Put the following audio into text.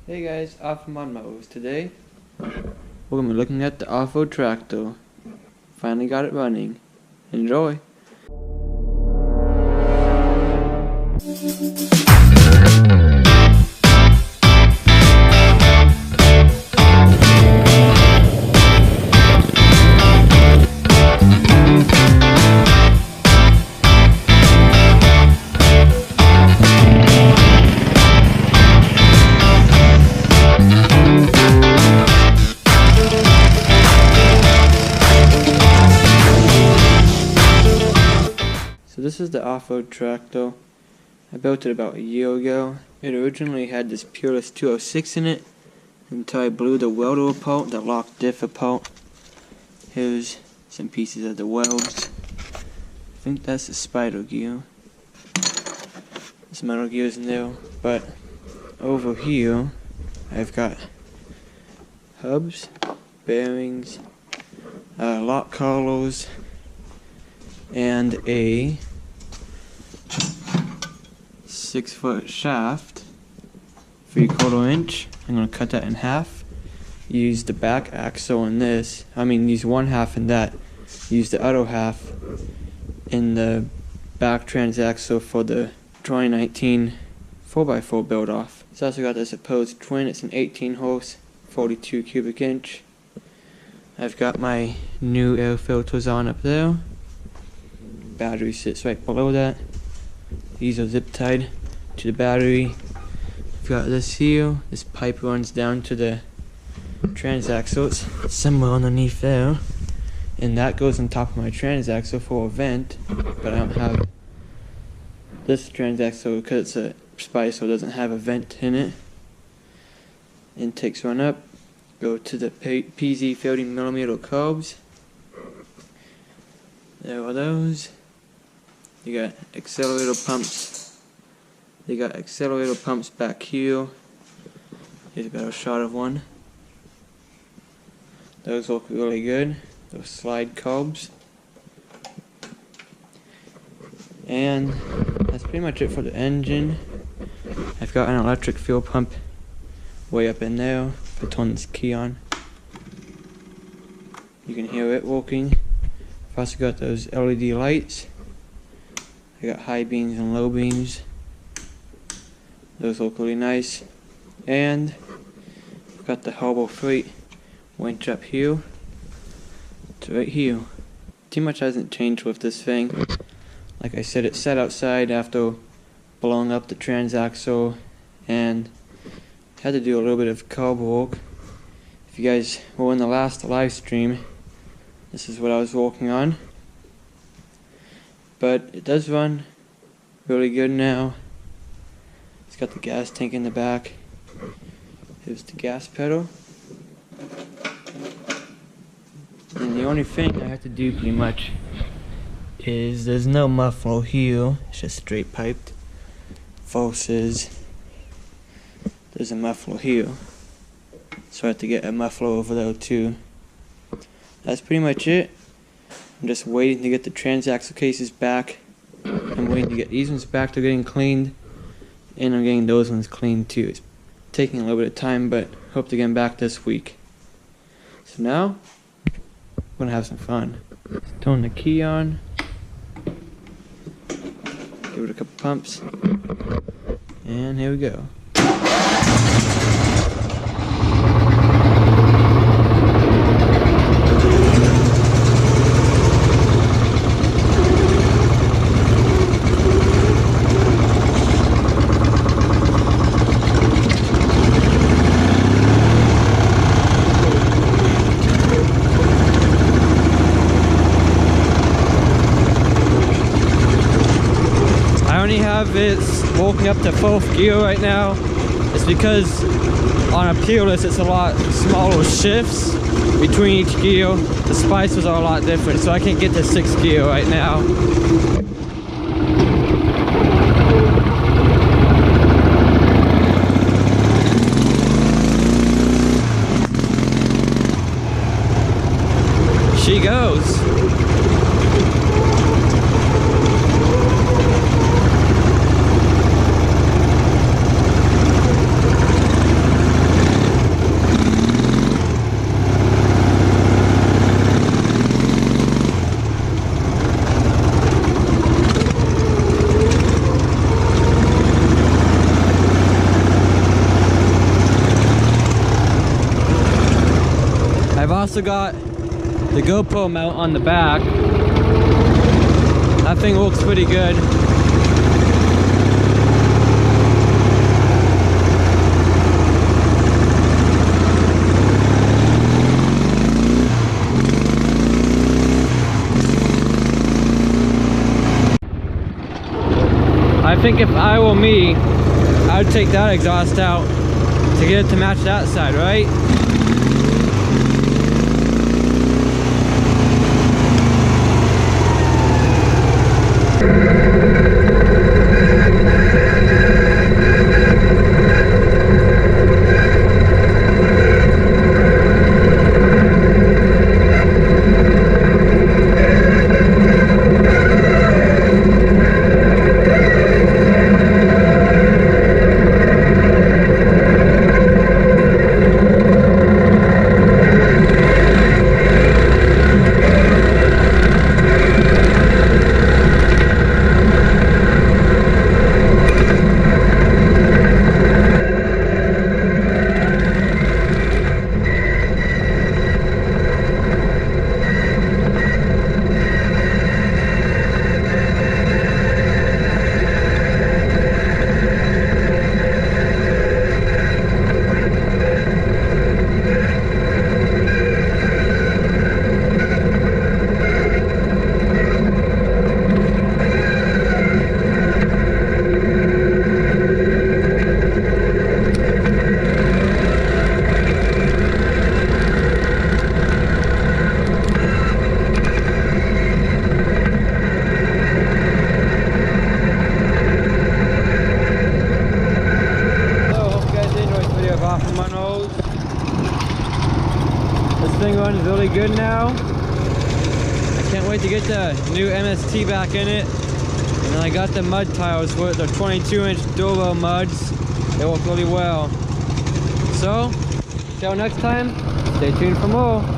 Hey guys, Offroad MudMowers. Today we're going to be looking at the Offroad Tractor. Finally got it running. Enjoy! So this is the Offroad Tractor. I built it about a year ago. It originally had this Peerless 206 in it until I blew the welder apart, the lock diff apart. Here's some pieces of the welds. I think that's the spider gear. This metal gear is in there, but over here I've got hubs, bearings, lock collars, and a 6-foot shaft, 3/4 inch. I'm going to cut that in half. Use the back axle in this. Use one half in that. Use the other half in the back transaxle for the 2019 4x4 build off. It's also got this opposed twin. It's an 18 horse, 42 cubic inch. I've got my new air filters on up there. Battery sits right below that. These are zip tied to the battery. I've got this here. This pipe runs down to the transaxle. It's somewhere underneath there. And that goes on top of my transaxle for a vent. But I don't have this transaxle because it's a Spice, so it doesn't have a vent in it. Intakes run up. Go to the PZ 30mm carbs. There are those. You got accelerator pumps. They got accelerator pumps back here. Here's a better shot of one. Those look really good. Those slide carbs. And that's pretty much it for the engine. I've got an electric fuel pump way up in there. If I turn this key on, you can hear it working. I've also got those LED lights. I got high beams and low beams. Those look really nice. And I've got the Harbor Freight winch up here to right here. Too much hasn't changed with this thing. Like I said, it sat outside after blowing up the transaxle and had to do a little bit of carb work. If you guys were in the last live stream, this is what I was working on. But it does run really good now. It's got the gas tank in the back. Here's the gas pedal. And the only thing I have to do pretty much is there's no muffler here. It's just straight piped. Versus there's a muffler here. So I have to get a muffler over there too. That's pretty much it. I'm just waiting to get the transaxle cases back. I'm waiting to get these ones back. They're getting cleaned. And I'm getting those ones cleaned too. It's taking a little bit of time, but hope to get them back this week. So now, we're going to have some fun. Turn the key on. Give it a couple pumps. And here we go. It's walking up to 4th gear right now. It's because on a Peerless it's a lot smaller shifts between each gear. The spicers are a lot different, so I can't get to 6th gear right now. She goes. I've also got the GoPro mount on the back. That thing looks pretty good. I think if I were me, I would take that exhaust out to get it to match that side, right? Offroad MudMowers. This thing runs really good now. I can't wait to get the new MST back in it. And then I got the mud tiles for it. They're 22-inch Dolo muds. They work really well. So, till next time, stay tuned for more.